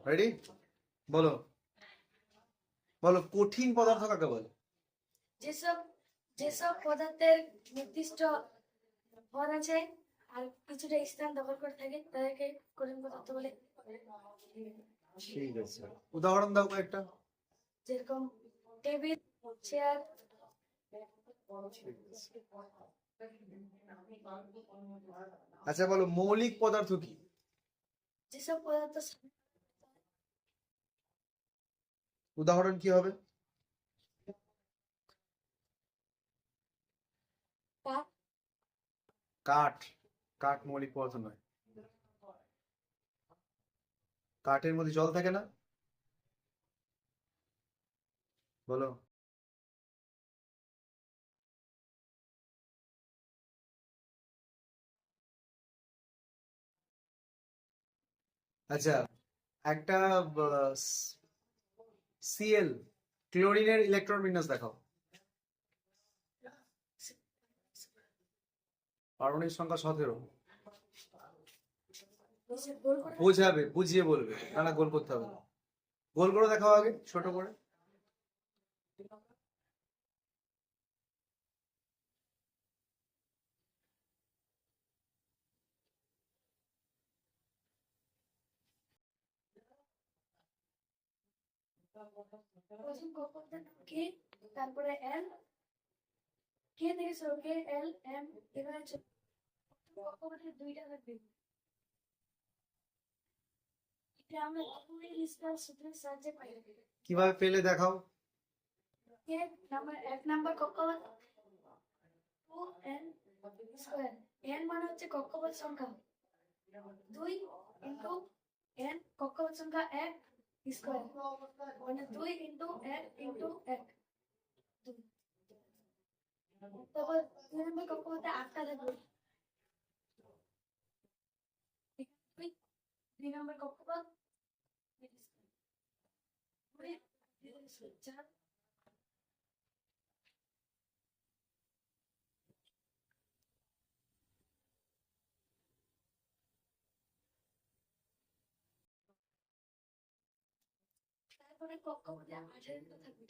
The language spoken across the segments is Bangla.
রেডি? বলো বলো কঠিন পদার্থ কাকে বলে? যেসব যেসব পদার্থের নির্দিষ্ট ভর আছে আর কিছুটা স্থান দখল করে থাকে তাদেরকে কঠিন পদার্থ বলে। ঠিক আছে, উদাহরণ দাও কয়েকটা। যেরকম টেবিল, চেয়ার। আচ্ছা বলো মৌলিক পদার্থ কি? যেসব পদার্থ উদাহরণ কি হবে? কাঠ, কাঠ। কাঠ মৌলিক পদার্থ নয়। কাঠের মধ্যে জল থাকে না? বলো। আচ্ছা, একটা সিএল ক্লোরিনের ইলেকট্রন বিন্যাস দেখাও। পারমাণবিক সংখ্যা 17। গোল করে বোঝাবে, বুঝিয়ে বলবে, না না গোল করতে হবে না। গোল করে দেখাও আগে, ছোট করে। প্রথম কক্ষপথের নাম কে, তারপরে এল, কে থেকে শুরু, কে এল এম, এভাবে কক্ষপথের দুইটা থাকবে। এটা আমরা লিস্টার সূত্রের সাহায্যে পাই। কিভাবে পেলে দেখাও। কে নাম্বার এক নাম্বার কক্ষপথ 2n স্কয়ার। n মানে হচ্ছে কক্ষপথ সংখ্যা 2 ইনটু n কক্ষপথ সংখ্যা 1 স্কয়ার মানে 2 ইনটু 1 ইনটু 1 2। তারপর 2 নম্বর কক্ষপথে 8টা থাকবে। 2 নম্বর কক্ষপথ 4। তারপরে কক্ষপথে 18টা থাকবে।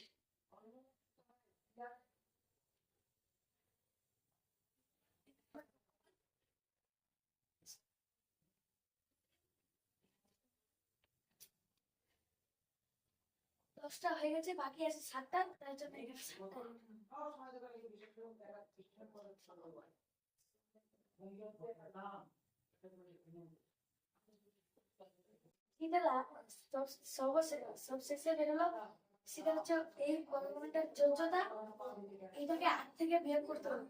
দশটা হয়ে গেছে, বাকি আছে 7টা, তার জন্য এখানে 7টা। সবশেষে বেরোলো সেটা হচ্ছে এই পরমাণুটার যোজ্যতা, এটাকে 8 থেকে বিয়োগ করতে হবে।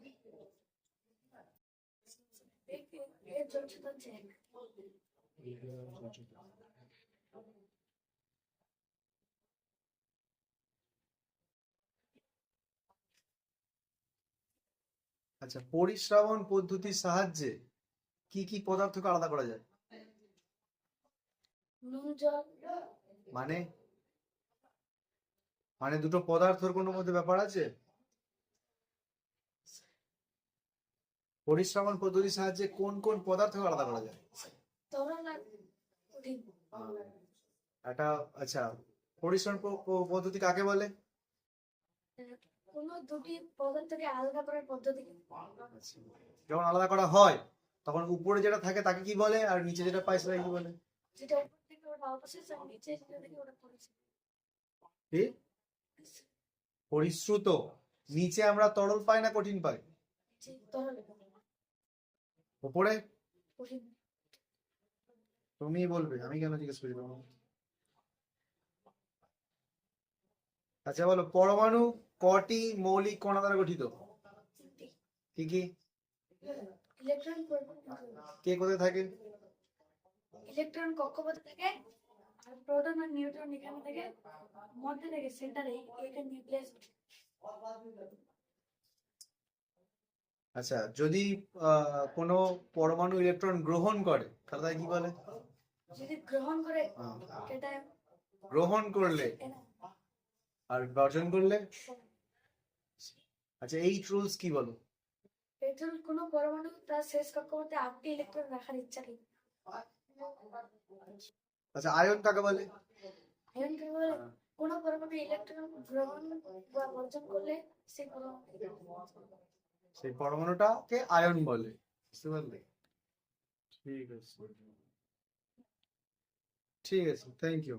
এর যোজ্যতা হচ্ছে 1। আচ্ছা, পরিশ্রাবণ পদ্ধতির সাহায্যে কি কি পদার্থকে আলাদা করা যায়? নুন জল। মানে মানে দুটো পদার্থের কোনো মধ্যে ব্যাপার আছে? পরিশ্রাবণ পদ্ধতির সাহায্যে কোন কোন পদার্থকে আলাদা করা যায়? তরল আর কঠিন। একটা আচ্ছা, পরিশ্রম পদ্ধতি কাকে বলে? কোন দুটি পদার্থকে আলাদা করার পদ্ধতি। আচ্ছা, যখন আলাদা করা হয় তখন উপরে যেটা থাকে তাকে কি বলে, আর নিচে যেটা পাই সেটাকে কি বলে? যেটা উপর থেকে ওটা অবশেষ আর নিচে যেটা থেকে ওটা পড়েছে। কি? পরিশ্রুত। নিচে আমরা তরল পাই না কঠিন পাই? তরল। উপরে? কঠিন। তুমি বলবে, আমি কেন জিজ্ঞেস করি তোমাকে? আচ্ছা বলো, পরমাণু কটি মৌলিক কণা দ্বারা গঠিত? কি কি? ইলেকট্রন, কে কোথায় থাকে? ইলেকট্রন কক্ষপথে থাকে আর প্রোটন আর নিউট্রন এখানে থাকে মধ্যে থেকে সেন্টারে, এটা নিউক্লিয়াস। আচ্ছা, যদি কোনো পরমাণু ইলেকট্রন গ্রহণ করে তাহলে তাকে কি বলে? যদি গ্রহণ করে এটা গ্রহণ করলে আর বর্জন করলে? আচ্ছা, এই রুলস কি বলো? পেট্রোল কোন পরমাণু তার শেষ কক্ষপথে 8টি ইলেকট্রন রাখার ইচ্ছা নেই। আচ্ছা, আয়ন কাকে বলে? আয়ন কি বলে? কোনো পরমাণু ইলেকট্রন গ্রহণ বা বর্জন করলে সেই পরমাণু সেই পরমাণুটাকে আয়ন বলে, বুঝতে পারলে? ঠিক আছে, ঠিক আছে, থ্যাংক ইউ।